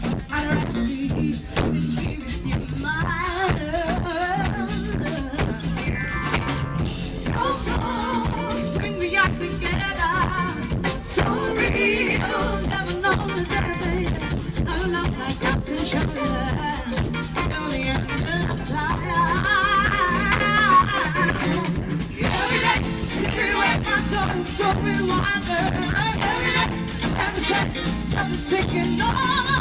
I'd rather be with you, my love. So strong when we are together. So real, never known a better, baby. A love like ours can show till the end of time. Every day, everywhere my soul is growing wider. Every day, every second, I'm taking on.